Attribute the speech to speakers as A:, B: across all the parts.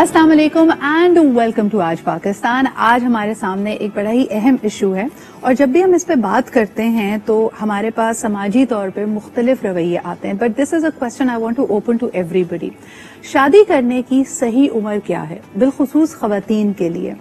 A: अस्सलाम वालेकुम and welcome to आज पाकिस्तान। आज हमारे सामने एक बड़ा ही अहम इशू है और जब भी हम इस पे बात करते हैं तो हमारे पास समाजी तौर पे मुख्तलिफ रवैये आते हैं, but this is a question I want to open to everybody. शादी करने की सही उम्र क्या है, बिलखुसूस खवातीन के लिए?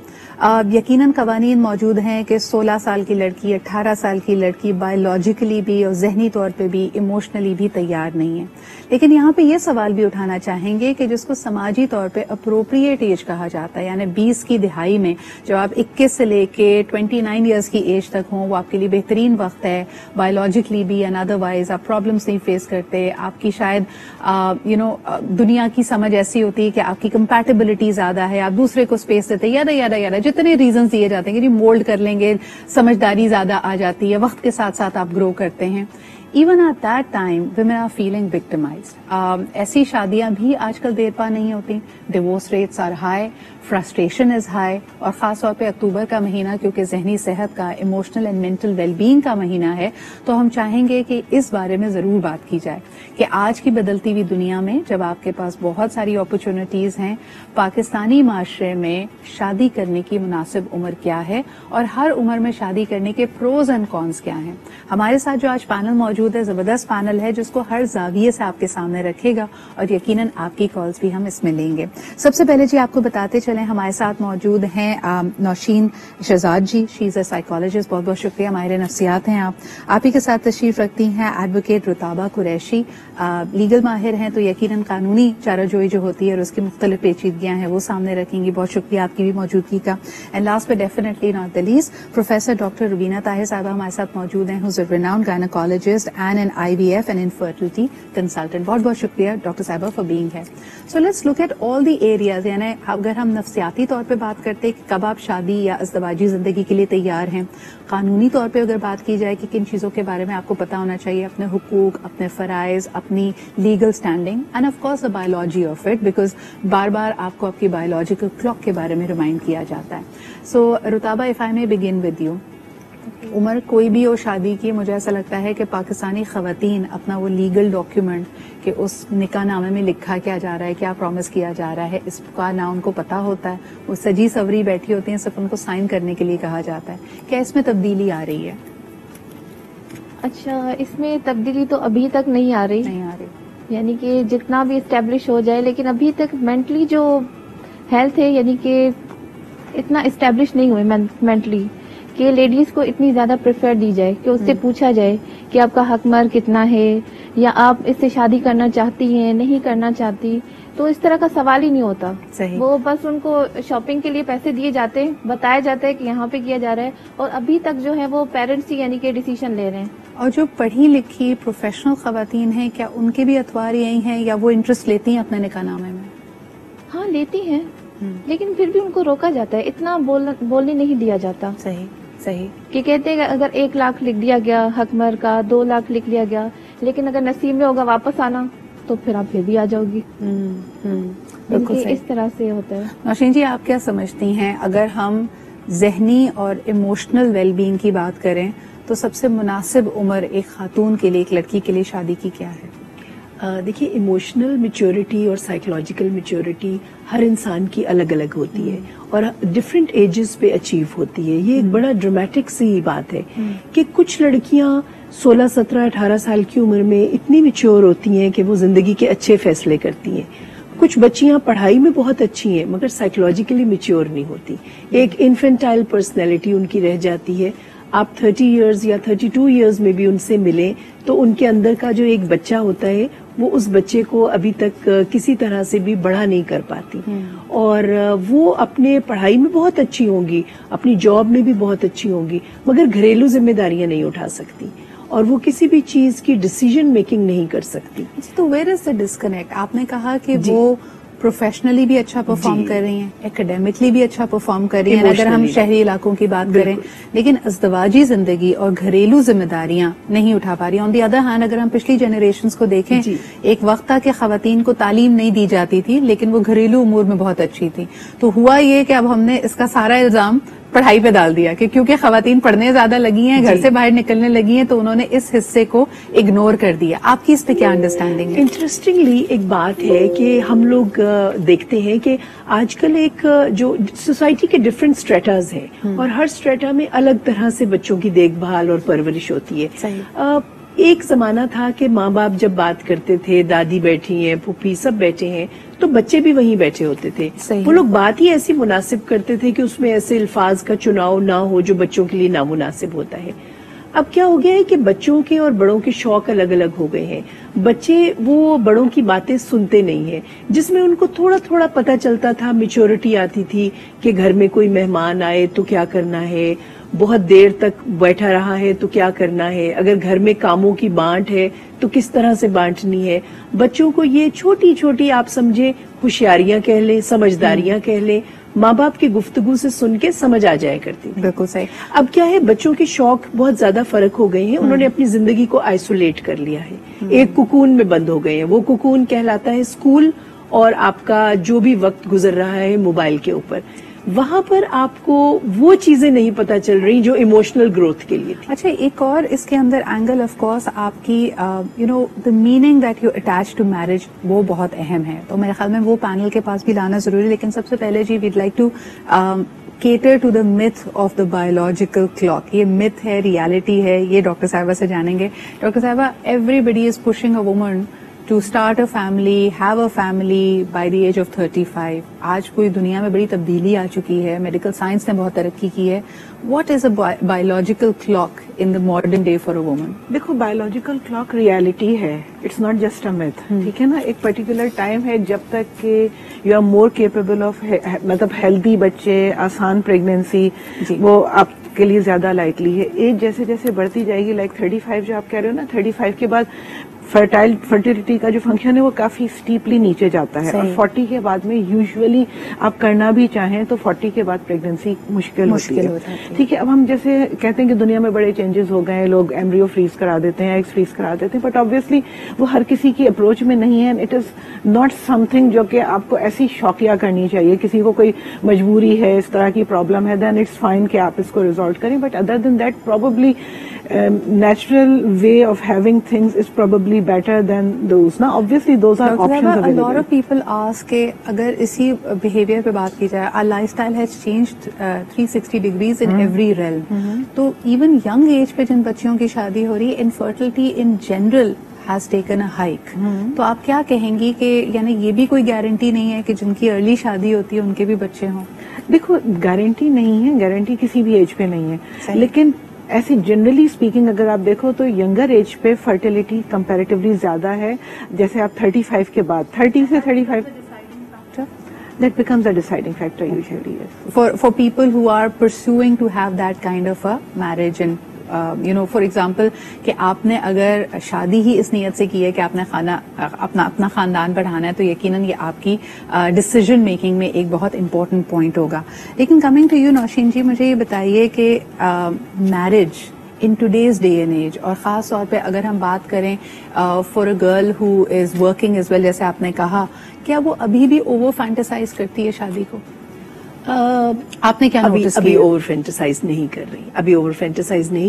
A: यकीनन कवानीन मौजूद हैं कि 16 साल की लड़की, 18 साल की लड़की बायोलॉजिकली भी और जहनी तौर पे भी, इमोशनली भी तैयार नहीं है। लेकिन यहाँ पे ये सवाल भी उठाना चाहेंगे कि जिसको समाजी तौर पे अप्रोप्रिएट एज कहा जाता है, यानी 20 की दिहाई में जब आप 21 से लेके 29 ईयर्स की एज तक हों, वो आपके लिए बेहतरीन वक्त है। बायोलॉजिकली भी एंड अदरवाइज आप प्रॉब्लम्स नहीं फेस करते, आपकी शायद दुनिया की समझ ऐसी होती है कि आपकी कंपैटिबिलिटी ज्यादा है, आप दूसरे को स्पेस देते हैं, यादा यादा यादा जितने रीजन दिए जाते हैं कि मोल्ड कर लेंगे, समझदारी ज्यादा आ जाती है, वक्त के साथ साथ आप ग्रो करते हैं। Even at that time, women are feeling victimized. ऐसी शादियां भी आजकल देर पा नहीं होती। Divorce rates are high, frustration is high, और खास तौर पे अक्टूबर का महीना क्योंकि जहनी सेहत का, इमोशनल एंड मेंटल वेलबींग का महीना है, तो हम चाहेंगे कि इस बारे में जरूर बात की जाए कि आज की बदलती हुई दुनिया में जब आपके पास बहुत सारी अपॉर्चुनिटीज हैं, पाकिस्तानी माशरे में शादी करने की मुनासिब उम्र क्या है और हर उम्र में शादी करने के प्रोज एंड कॉन्स क्या हैं। हमारे साथ जो आज पैनल मौजूद है, जबरदस्त पैनल है जिसको हर जाविये से आपके सामने रखेगा और यकीनन आपकी कॉल्स भी हम इसमें लेंगे। सबसे पहले जी आपको बताते चलें, हमारे साथ मौजूद हैं नौशीन शहजाद जी, शी इज अ साइकोलॉजिस्ट, बहुत बहुत शुक्रिया, माहिर नफ्सियात हैं आप ही के साथ तशरीफ रखती हैं एडवोकेट रुताबा कुरैशी, लीगल माहिर हैं तो यकीनन कानूनी चाराजोई जो होती है और उसकी मुख्तलिफ पेचीदगियां हैं वो सामने रखेंगी। बहुत शुक्रिया आपकी भी मौजूदगी का। And last but definitely not the least, professor doctor Rubina Tahir साहबा हमारे साथ मौजूद हैं, who's a renowned gynaecologist and an IVF and infertility consultant. बहुत बहुत शुक्रिया डॉक्टर साहबा फॉर बीइंग है। So let's look at all the areas, यानी अगर हम नफ्सियाती तौर पे बात करते हैं कि कब आप शादी या अज़दवाजी जिंदगी के लिए तैयार हैं, कानूनी तौर पे अगर बात की जाए कि किन चीजों के बारे में आपको पता होना चाहिए, अपने हुकूक, अपने फराइज, अपनी legal standing and of course the biology of it, because बार बार आपको आपकी बायोलॉजिकल क्लॉक के बारे में रिमाइंड किया जाता है। So Rutaba, if I may begin with you, उम्र कोई भी हो शादी की, मुझे ऐसा लगता है कि पाकिस्तानी खवातीन अपना वो लीगल डॉक्यूमेंट कि उस निकाह नामे में लिखा क्या जा रहा है, क्या प्रॉमिस किया जा रहा है, इसका ना उनको पता होता है। वो सजी सवरी बैठी होती हैं, सिर्फ उनको साइन करने के लिए कहा जाता है। क्या इसमें तब्दीली आ रही है?
B: अच्छा, इसमें तब्दीली तो अभी तक नहीं आ रही, यानी कि जितना भी इस्टेब्लिश हो जाए, लेकिन अभी तक मेंटली जो हेल्थ है यानी कि इतना इस्टेब्लिश नहीं हुए मेंटली कि लेडीज को इतनी ज्यादा प्रेफर दी जाए कि उससे पूछा जाए कि आपका हक मर कितना है, या आप इससे शादी करना चाहती हैं, नहीं करना चाहती। तो इस तरह का सवाल ही नहीं होता।
A: सही।
B: वो बस उनको शॉपिंग के लिए पैसे दिए जाते हैं, बताया जाता है कि यहाँ पे किया जा रहा है, और अभी तक जो है वो पेरेंट्स ही यानी कि डिसीजन ले रहे हैं।
A: और जो पढ़ी लिखी प्रोफेशनल खवातीन हैं, क्या उनके भी अतवार यही हैं या वो इंटरेस्ट लेती हैं अपने निकाहनामे में?
B: हाँ, लेती हैं, लेकिन फिर भी उनको रोका जाता है, इतना बोलने नहीं दिया जाता।
A: सही सही।
B: कि कहते हैं अगर 1 लाख लिख दिया गया हकमर का, 2 लाख लिख लिया गया, लेकिन अगर नसीब में होगा वापस आना तो फिर आप फिर भी आ जाओगी। बिल्कुल इस तरह से होता है।
A: नौशीन जी, आप क्या समझती हैं, अगर हम जहनी और इमोशनल वेलबींग की बात करें तो सबसे मुनासिब उम्र एक खातून के लिए, एक लड़की के लिए शादी की क्या है?
C: देखिए, इमोशनल मैच्योरिटी और साइकोलॉजिकल मैच्योरिटी हर इंसान की अलग अलग होती है और डिफरेंट एजेस पे अचीव होती है। ये एक बड़ा ड्रामेटिक सी बात है कि कुछ लड़कियां 16, 17, 18 साल की उम्र में इतनी मैच्योर होती हैं कि वो जिंदगी के अच्छे फैसले करती हैं। कुछ बच्चियां पढ़ाई में बहुत अच्छी हैं मगर साइकोलॉजिकली मैच्योर नहीं होती, एक इन्फेंटाइल पर्सनैलिटी उनकी रह जाती है। आप 30 इयर्स या 32 इयर्स में भी उनसे मिलें तो उनके अंदर का जो एक बच्चा होता है वो उस बच्चे को अभी तक किसी तरह से भी बड़ा नहीं कर पाती, और वो अपने पढ़ाई में बहुत अच्छी होंगी, अपनी जॉब में भी बहुत अच्छी होंगी, मगर घरेलू जिम्मेदारियां नहीं उठा सकती और वो किसी भी चीज की डिसीजन मेकिंग नहीं कर सकती।
A: तो वेयर इज द डिस्कनेक्ट? आपने कहा कि वो प्रोफेशनली भी अच्छा परफॉर्म कर रही हैं, एकेडमिकली भी अच्छा परफॉर्म कर रही हैं अगर हम शहरी इलाकों की बात करें, लेकिन अज़दवाजी जिंदगी और घरेलू जिम्मेदारियां नहीं उठा पा रही। ऑन दी अदर हैंड अगर हम पिछली जनरेशंस को देखें, एक वक्त था कि खवातीन को तालीम नहीं दी जाती थी लेकिन वो घरेलू उमूर में बहुत अच्छी थी। तो हुआ ये कि अब हमने इसका सारा इल्जाम پڑھائی پہ ڈال دیا کہ کیونکہ خواتین پڑھنے زیادہ لگی ہیں, گھر سے باہر نکلنے لگی ہیں, تو انہوں نے اس حصے کو اگنور کر دیا. آپ کی اس پہ کیا انڈرسٹینڈنگ ہے؟
C: انٹرسٹنگلی ایک بات ہے کہ ہم لوگ دیکھتے ہیں کہ آج کل ایک جو سوسائٹی کے ڈفرینٹ اسٹریٹاز ہیں اور ہر اسٹریٹا میں الگ طرح سے بچوں کی دیکھ بھال اور پرورش ہوتی ہے. ایک زمانہ تھا کہ ماں باپ جب بات کرتے تھے, دادی بیٹھی ہیں, پھوپھی سب بیٹھے ہیں, تو بچے بھی وہیں بیٹھے ہوتے تھے. وہ لوگ بات ہی ایسی مناسب کرتے تھے کہ اس میں ایسے الفاظ کا چناؤ نہ ہو جو بچوں کے لیے نامناسب ہوتا ہے. اب کیا ہو گیا ہے کہ بچوں کے اور بڑوں کے شوق الگ الگ ہو گئے ہیں. بچے وہ بڑوں کی باتیں سنتے نہیں ہیں, جس میں ان کو تھوڑا تھوڑا پتہ چلتا تھا, میچورٹی آتی تھی کہ گھر میں کوئی مہمان آئے تو کیا کرنا ہے, بہت دیر تک بیٹھا رہا ہے تو کیا کرنا ہے, اگر گھر میں کاموں کی بانٹ ہے تو کس طرح سے بانٹنی ہے. بچوں کو یہ چھوٹی چھوٹی آپ سمجھے ہوشیاریاں کہہ لیں, سمجھداریاں کہہ لیں, ماں باپ کی گفتگو سے سن کے سمجھ آ جایا کرتی تھی.
A: بالکل صحیح.
C: اب کیا ہے, بچوں کے شوق بہت زیادہ فرق ہو گئے ہیں, انہوں نے اپنی زندگی کو آئسولیٹ کر لیا ہے, ایک کوکون میں بند ہو گئے ہیں. وہ کوکون کہلاتا ہے اسکول اور آپ کا جو بھی وقت گزر رہا ہے موبائل کے اوپر. وہاں پر آپ کو وہ چیزیں نہیں پتا چل رہی جو ایموشنل گروتھ کے لیے تھی.
A: اچھا, ایک اور اس کے اندر اینگل آف کورس آپ کی the meaning that you attach to marriage وہ بہت اہم ہے, تو میرے خیال میں وہ پینل کے پاس بھی لانا ضروری ہے. لیکن سب سے پہلے جی we'd like to cater to the myth of the biological clock. یہ myth ہے, ریالٹی ہے, یہ ڈاکٹر صاحبہ سے جانیں گے. ڈاکٹر صاحبہ, everybody is pushing a woman to start a family, have a family by the age of 35. آج کوئی دنیا میں بڑی تبدیلی آ چکی ہے, میڈیکل سائنس نے بہت ترقی کی ہے. What is a biological clock in the modern day for a woman?
D: دیکھو, بایولوجیکل کلاک ریالٹی ہے, it's not just a math. ٹھیک ہے نا, ایک پرٹیکولر ٹائم ہے جب تک کہ you are more capable of, مطلب ہیلدی بچے, آسان پریگنینسی, وہ آپ کے لیے زیادہ لائکلی ہے. ایج جیسے جیسے بڑھتی جائے گی, لائک 35 جو آپ کہہ رہے ہو نا, 35 کے بعد فرٹیلٹی کا جو فنکشن ہے وہ کافی سٹیپلی نیچے جاتا ہے, اور 40 کے بعد میں یوزلی آپ کرنا بھی چاہیں تو 40 کے بعد پریگنینسی مشکل ہوتی ہے. ٹھیک ہے, اب ہم جیسے کہتے ہیں کہ دنیا میں بڑے چینجز ہو گئے ہیں, لوگ ایمبریو فریز کرا دیتے ہیں, ایگز فریز کرا دیتے ہیں, بٹ آبویسلی وہ ہر کسی کی اپروچ میں نہیں ہے. It is not some thing جو کہ آپ کو ایسی شوقیہ کرنی چاہیے. کسی کو کوئی مجبوری ہے, اس طرح کی پرابلم ہے, دین اٹس فائن کہ آپ اس کو ریزالو کریں, but other than that probably natural way of having things is probably better than those. Now, obviously, those are options available.
A: A lot of people ask کہ اگر اسی behavior پہ بات کی جائے, our lifestyle has changed 360 degrees in every realm. تو even young age پہ جن بچیوں کی شادی ہو رہی ہے, infertility in general has taken a hike. تو آپ کیا کہیں گی کہ یعنی یہ بھی کوئی گارنٹی نہیں ہے کہ جن کی ارلی شادی ہوتی ہے ان کے بھی بچے ہوں؟
D: دیکھو, گارنٹی نہیں ہے, گارنٹی کسی بھی ایج پہ نہیں ہے, لیکن ایسی جنرلی اسپیکنگ اگر آپ دیکھو تو ینگر ایج پہ فرٹیلٹی کمپیریٹیولی زیادہ ہے. جیسے آپ 35 کے بعد 30 سے 35 that becomes a deciding factor usually. Yes.
A: For people who are pursuing to have that kind of a marriage and for example کہ آپ نے اگر شادی ہی اس نیت سے کی ہے کہ آپ نے اپنا خاندان بڑھانا ہے, تو یقیناً یہ آپ کی ڈیسیژن میکنگ میں ایک بہت امپورٹنٹ پوائنٹ ہوگا. لیکن coming to you Nausheen ji, مجھے یہ بتائیے کہ marriage in today's day and age, اور خاص طور پہ اگر ہم بات کریں for a girl who is working as well, جیسے آپ نے کہا, کیا وہ ابھی بھی اوور فینٹیسائز کرتی ہے شادی کو؟ آپ نے کیا نوٹس
C: ابھی اوور فینٹیسائز نہیں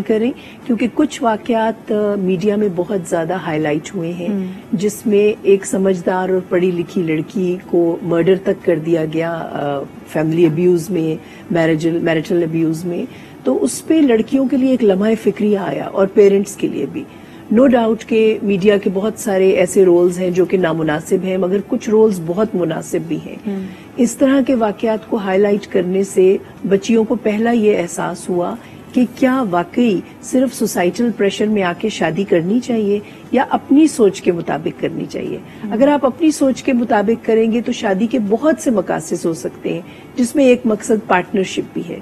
C: کر رہی, کیونکہ کچھ واقعات میڈیا میں بہت زیادل ہائی لائٹ ہوئے ہیں, جس میں ایک سمجھدار اور پڑھی لکھی لڑکی کو مرڈر تک کر دیا گیا فیملی ابیوز میں, میرٹل ابیوز میں. تو اس پہ لڑکیوں کے لیے ایک لمحہ فکریہ آیا, اور پیرنٹس کے لیے بھی. نو ڈاؤٹ کہ میڈیا کے بہت سارے ایسے رولز ہیں جو کہ نامناسب ہیں, مگر کچھ رولز بہت مناسب بھی ہیں. اس طرح کے واقعات کو ہائی لائٹ کرنے سے بچیوں کو پہلا یہ احساس ہوا کہ کیا واقعی صرف سوسائٹل پریشر میں آ کے شادی کرنی چاہیے یا اپنی سوچ کے مطابق کرنی چاہیے. اگر آپ اپنی سوچ کے مطابق کریں گے تو شادی کے بہت سے مقاصد ہو سکتے ہیں, جس میں ایک مقصد پارٹنرشپ بھی ہے.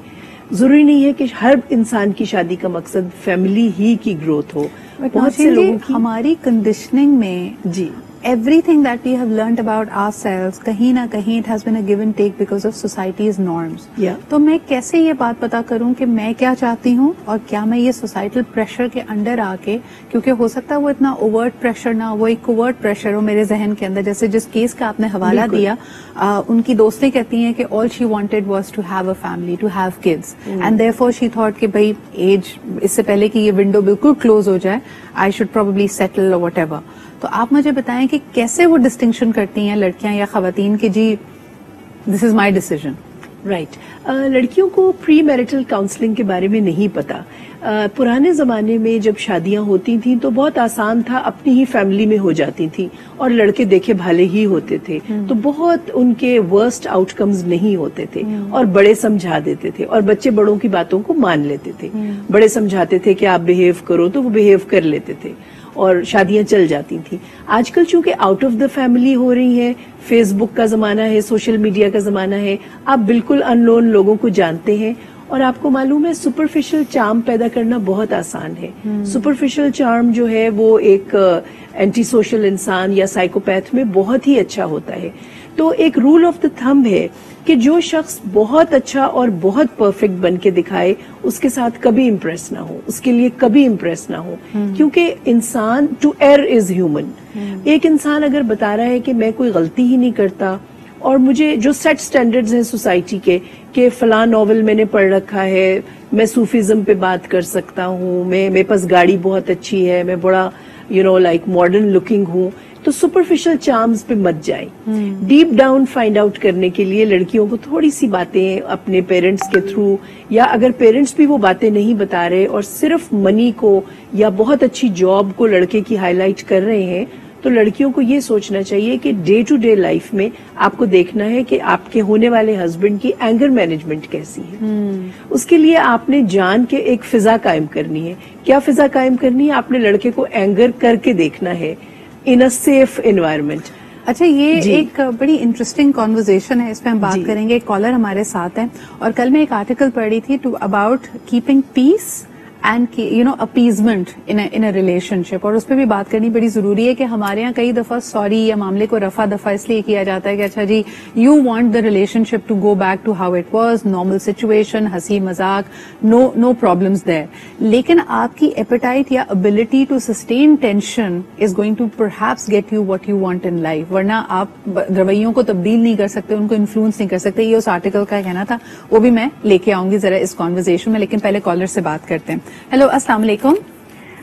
C: ضروری نہیں ہے کہ ہر انسان کی شادی کا مقصد فیملی ہی کی گروتھ ہو.
A: بہت سے لوگوں کی ہماری کنڈیشننگ میں
C: جی
A: everything that we have learnt about ourselves, कहीं ना कहीं it has been a give and take because of society's norms.
C: Yeah.
A: तो मैं कैसे ये बात पता करूं कि मैं क्या चाहती हूं और क्या मैं ये सोसाइटल प्रेशर के अंडर आके, क्योंकि हो सकता है वो इतना ओवर्ट प्रेशर ना, वो एक कोवर्ट प्रेशर हो मेरे जहन के अंदर. जैसे जिस केस का आपने हवाला दिया, उनकी दोस्तें कहती हैं कि all she wanted was to have a family, to have kids, and therefore she thought कि भाई एज, इससे पहले कि ये विंडो बिल्कुल क्लोज हो जाए, I should probably settle or whatever. तो आप मुझे बताएं कि कैसे वो डिस्टिंक्शन करती हैं लड़कियां या खवातीन कि जी this is my decision.
C: Right. लड़कियों को प्री मैरिटल काउंसलिंग के बारे में नहीं पता. पुराने जमाने में जब शादियां होती थी तो बहुत आसान था, अपनी ही फैमिली में हो जाती थी और लड़के देखे भाले ही होते थे, तो बहुत उनके वर्स्ट आउटकम्स नहीं होते थे और बड़े समझा देते थे और बच्चे बड़ों की बातों को मान लेते थे. बड़े समझाते थे कि आप बिहेव करो तो वो बिहेव कर लेते थे और शादियां चल जाती थी. आजकल चूंकि आउट ऑफ द फैमिली हो रही है, फेसबुक का जमाना है, सोशल मीडिया का जमाना है, आप बिल्कुल अननोन लोगों को जानते हैं और आपको मालूम है सुपरफिशियल चार्म पैदा करना बहुत आसान है. सुपरफिशियल चार्म जो है वो एक एंटी सोशल इंसान या साइकोपैथ में बहुत ही अच्छा होता है. तो एक रूल ऑफ द थंब है कि जो शख्स बहुत अच्छा और बहुत परफेक्ट बन के दिखाए उसके साथ कभी इम्प्रेस ना हो, उसके लिए कभी इम्प्रेस ना हो, क्योंकि इंसान, टू एयर इज ह्यूमन. एक इंसान अगर बता रहा है कि मैं कोई गलती ही नहीं करता और मुझे जो सेट स्टैंडर्ड्स हैं सोसाइटी के कि फलां नॉवल मैंने पढ़ रखा है, मैं सूफिज्म पे बात कर सकता हूँ, मेरे पास गाड़ी बहुत अच्छी है, मैं बड़ा लाइक मॉडर्न लुकिंग हूँ, तो सुपरफिशियल चार्म्स पे मत जाए. डीप डाउन फाइंड आउट करने के लिए लड़कियों को थोड़ी सी बातें अपने पेरेंट्स के थ्रू, या अगर पेरेंट्स भी वो बातें नहीं बता रहे और सिर्फ मनी को या बहुत अच्छी जॉब को लड़के की हाईलाइट कर रहे हैं, तो लड़कियों को ये सोचना चाहिए कि डे टू डे लाइफ में आपको देखना है कि आपके होने वाले हस्बैंड की एंगर मैनेजमेंट कैसी है. उसके लिए आपने जान के एक फिजा कायम करनी है. क्या फिजा कायम करनी है? आपने लड़के को एंगर करके देखना है इन अ सेफ एनवायरनमेंट.
A: अच्छा, ये एक बड़ी इंटरेस्टिंग कॉन्वर्जेशन है, इस पे हम बात करेंगे. एक कॉलर हमारे साथ है और कल मैं एक आर्टिकल पढ़ी थी about keeping peace and appeasement in a relationship, और उस पर भी बात करनी बड़ी जरूरी है कि हमारे यहाँ कई दफा सॉरी या मामले को रफा दफा इसलिए किया जाता है कि अच्छा जी you want the relationship to go back to how it was, normal situation, हंसी मजाक, नो प्रॉब्लम्स देयर. लेकिन आपकी एपेटाइट या ability to sustain tension is going to perhaps get you what you want in life, वरना आप रवैयों को तब्दील नहीं कर सकते, उनको इन्फ्लुएंस नहीं कर सकते. ये उस आर्टिकल का कहना था, वो भी मैं लेके आऊंगी जरा इस कॉन्वर्जेशन में, लेकिन पहले कॉलर से बात करते हैं. हेलो, अस्सलाम वालेकुम.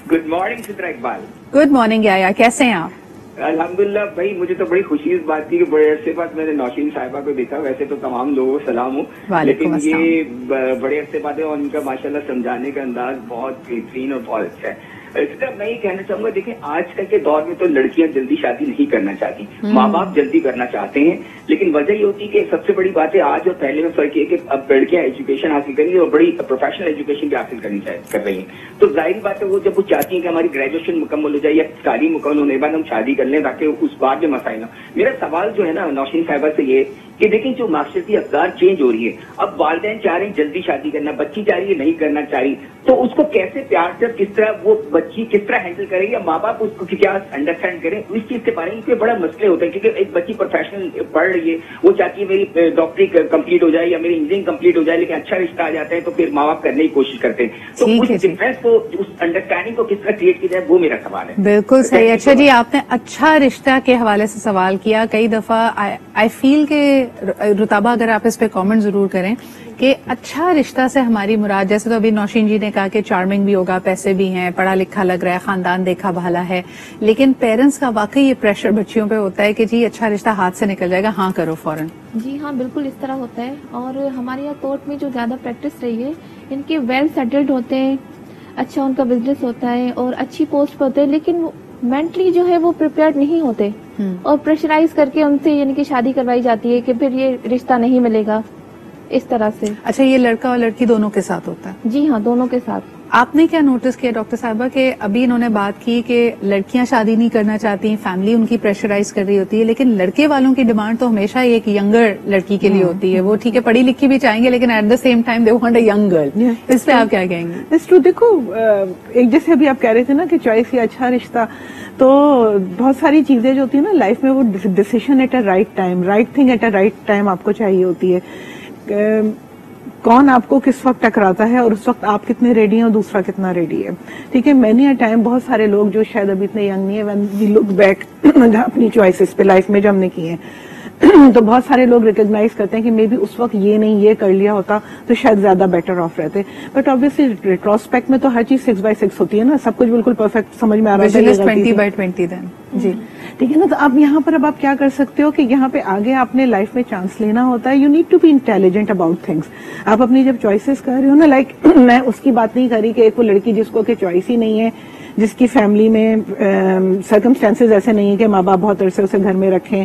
E: Good morning Sidra Iqbal.
A: Good morning याया, कैसे हैं आप?
E: अल्हम्दुलिल्लाह भाई, मुझे तो बड़ी खुशी इस बात की कि बड़े अरसे बाद मैंने नौशीन साहिबा को देखा. वैसे तो तमाम लोगों को सलाम हो, लेकिन ये बड़े अरसे बाद है और उनका माशाल्लाह समझाने का अंदाज बहुत बेहतरीन और बहुत अच्छा है. इसका मैं ये कहना चाहूंगा, देखें आजकल के दौर में तो लड़कियां जल्दी शादी नहीं करना चाहती, माँ बाप जल्दी करना चाहते हैं, लेकिन वजह ये होती है कि सबसे बड़ी बात है आज और पहले में फर्क ये कि अब लड़कियां एजुकेशन हासिल करेंगी और बड़ी प्रोफेशनल एजुकेशन भी हासिल करनी कर रही हैं. तो जाहिर बात है वो जब वो चाहती हैं कि हमारी ग्रेजुएशन मुकम्मल हो जाए या तालीम मुकम्मल होने के बाद हम शादी कर लें ताकि उस बात में मसाइल ना. मेरा सवाल जो है ना नौशीन साहिबा से ये कि देखिए जो माशरती अफगार चेंज हो रही है, अब वालिदैन चाह रहे हैं जल्दी शादी करना, बच्ची चाह रही है नहीं करना चाह रही, तो उसको कैसे प्यार से किस तरह वो बच्ची किस तरह हैंडल करेगी या माँ बाप उसको क्या अंडरस्टैंड करें, इस चीज के बारे में बड़ा मसले होते हैं. क्योंकि एक बच्ची प्रोफेशनल पढ़ रही है, वो चाहती है मेरी डॉक्टरी कंप्लीट हो जाए या मेरी इंजीनियरिंग कंप्लीट हो जाए, लेकिन अच्छा रिश्ता आ जाता है तो फिर माँ बाप करने की कोशिश करते हैं. तो उस डिफरेंस को, उस अंडरस्टैंडिंग को किस तरह क्रिएट किया जाए, वो मेरा सवाल है.
A: बिल्कुल सही. अच्छा जी, आपने अच्छा रिश्ता के हवाले से सवाल किया. कई दफा आई फील के रुताबा अगर आप इस पे कमेंट जरूर करें कि अच्छा रिश्ता से हमारी मुराद, जैसे तो अभी नौशीन जी ने कहा कि चार्मिंग भी होगा, पैसे भी हैं, पढ़ा लिखा लग रहा है, खानदान देखा भाला है, लेकिन पेरेंट्स का वाकई ये प्रेशर बच्चियों पे होता है कि जी अच्छा रिश्ता हाथ से निकल जाएगा, हाँ करो फौरन.
B: जी हाँ, बिल्कुल इस तरह होता है. और हमारे यहाँ कोर्ट में जो ज्यादा प्रैक्टिस रही है, इनके वेल सेटल्ड होते हैं, अच्छा उनका बिजनेस होता है और अच्छी पोस्ट पर होते हैं, लेकिन मेंटली जो है वो प्रिपेयर्ड नहीं होते और प्रेशराइज करके उनसे यानी कि शादी करवाई जाती है कि फिर ये रिश्ता नहीं मिलेगा, इस तरह से.
A: अच्छा, ये लड़का और लड़की दोनों के साथ होता है?
B: जी हाँ, दोनों के साथ.
A: آپ نے کیا نوٹس کیا ڈاکٹر صاحبہ کہ ابھی انہوں نے بات کی کہ لڑکیاں شادی نہیں کرنا چاہتی، فیملی ان کی پریشرائز کر رہی ہوتی ہے، لیکن لڑکے والوں کی ڈیمانڈ تو ہمیشہ ایک ینگر لڑکی کے لیے ہوتی ہے. وہ ٹھیک ہے پڑھی لکھی بھی چاہیں گے لیکن at the same time they want a young girl. اس پہ آپ کیا کہیں گے؟
D: It's true. دیکھو ایک جیسے ابھی آپ کہہ رہے تھے نا کہ چوائس یا اچھا رشتہ، تو بہت ساری چیزیں جو ہوتی ہیں نا لائف میں، وہ decision at a right time, right thing at a right time آپ کو چاہیے ہوتی ہے. کون آپ کو کس وقت ٹکراتا ہے اور اس وقت آپ کتنے ریڈی ہیں اور دوسرا کتنا ریڈی ہے. ٹھیک ہے، مینی اے ٹائم بہت سارے لوگ جو شاید ابھی اتنے ینگ نہیں ہے، وین وی لک بیک اپنی چوائسیز پہ لائف میں جو ہم نے کی ہیں، تو بہت سارے لوگ ریکگنائز کرتے ہیں کہ مے بی اس وقت یہ نہیں یہ کر لیا ہوتا تو شاید زیادہ بیٹر آف رہتے. بٹ آبویسلی ریٹروسپیکٹ میں تو ہر چیز 6/6 ہوتی ہے نا، سب کچھ بالکل پرفیکٹ سمجھ میں آ رہا ہے.
A: 20/20 دین جی
D: ٹھیک ہے نا. تو آپ یہاں پر اب آپ کیا کر سکتے ہو کہ یہاں پہ آگے آپ نے لائف میں چانس لینا ہوتا ہے. You need to be intelligent about things. آپ اپنی جب چوائسیز کر رہے ہو نا، لائک میں اس کی بات نہیں کر رہی کہ ایک وہ لڑکی جس کو کہ چوائس ہی نہیں ہے، جس کی فیملی میں سرکمسٹانسز ایسے نہیں ہیں کہ ماں باپ بہت عرصے اسے گھر میں رکھیں،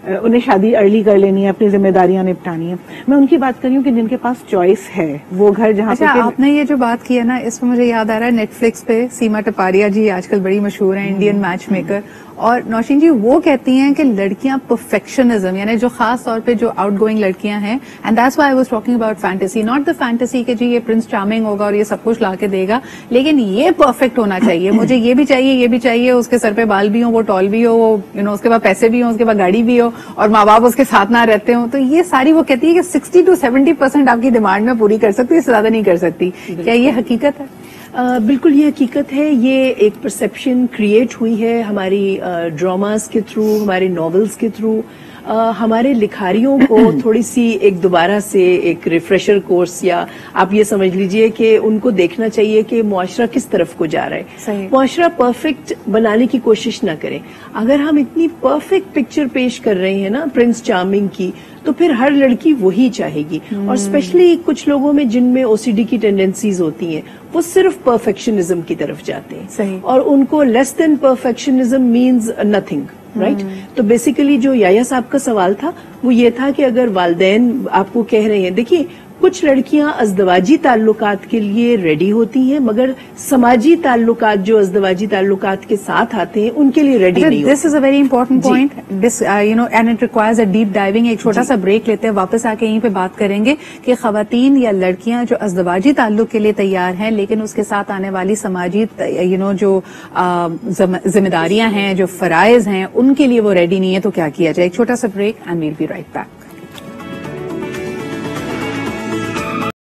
D: انہیں شادی ارلی کر لینی ہے، اپنی ذمہ داریاں نپٹانی ہے. میں ان کی بات کر رہی ہوں کہ جن کے پاس چوائس ہے، وہ گھر جہاں
A: اچھا آپ نے یہ جو بات کی ہے نا، اس میں مجھے یاد آ رہا ہے نیٹ فلکس پہ سیما ٹپاریا جی آج کل بڑی مشہور ہیں، انڈین میچ میکر، اور نوشین جی وہ کہتی ہیں کہ لڑکیاں پرفیکشنزم، یعنی جو خاص طور پہ جو آؤٹ گوئنگ لڑکیاں ہیں، and that's why I was talking about fantasy, not the fantasy کہ جی یہ پرنس چارمنگ ہوگا اور یہ سب کچھ لا کے دے گا، لیکن یہ پرفیکٹ ہونا چاہیے. مجھے یہ بھی چاہیے، یہ بھی چاہیے، اس کے سر پہ بال بھی ہوں، وہ ٹال بھی ہو، وہ اس کے بعد پیسے بھی ہوں، اس کے بعد گاڑی بھی ہو، اور ماں باپ اس کے ساتھ نہ رہتے ہوں. تو یہ ساری وہ کہتی ہے کہ 60 to 70% آپ کی ڈیمانڈ میں پوری کر سکتی ہے، اس سے زیادہ نہیں کر سکتی. کیا یہ حقیقت ہے؟
C: بالکل یہ حقیقت ہے. یہ ایک پرسپشن کریٹ ہوئی ہے ہماری ڈراماز کے تھرو، ہمارے ناولز کے تھرو. ہمارے لکھاریوں کو تھوڑی سی ایک دوبارہ سے ایک ریفریشر کورس، یا آپ یہ سمجھ لیجئے کہ ان کو دیکھنا چاہیے کہ معاشرہ کس طرف کو جا رہا ہے.
A: صحیح.
C: معاشرہ پرفیکٹ بنانے کی کوشش نہ کریں. اگر ہم اتنی پرفیکٹ پکچر پیش کر رہے ہیں نا پرنس چارمنگ کی، تو پھر ہر لڑکی وہی چاہے گی. اور اسپیشلی کچھ لوگوں میں جن میں OCD کی ٹینڈنسیز ہوتی ہیں، وہ صرف پرفیکشنزم کی طرف جاتے ہیں.
A: صحیح.
C: اور ان کو لیس دین پرفیکشنزم مینز نتھنگ، رائٹ. تو بیسیکلی جو یایا صاحب کا سوال تھا وہ یہ تھا کہ اگر والدین آپ کو کہہ رہے ہیں، دیکھیے کچھ لڑکیاں ازدواجی تعلقات کے لیے ریڈی ہوتی ہیں، مگر سماجی تعلقات جو ازدواجی تعلقات کے ساتھ آتے ہیں ان کے لیے ریڈی نہیں ہوتی.
A: This is a very important point, and it requires a deep diving. ایک چھوٹا سا بریک لیتے ہیں، واپس آ کے یہیں پہ بات کریں گے کہ خواتین یا لڑکیاں جو ازدواجی تعلق کے لیے تیار ہیں لیکن اس کے ساتھ آنے والی سماجی جو ذمہ داریاں ہیں، جو فرائض ہیں، ان کے لیے وہ ریڈی نہیں ہے، تو کیا کیا جائے. ایک چھوٹا سا break and we'll be right back.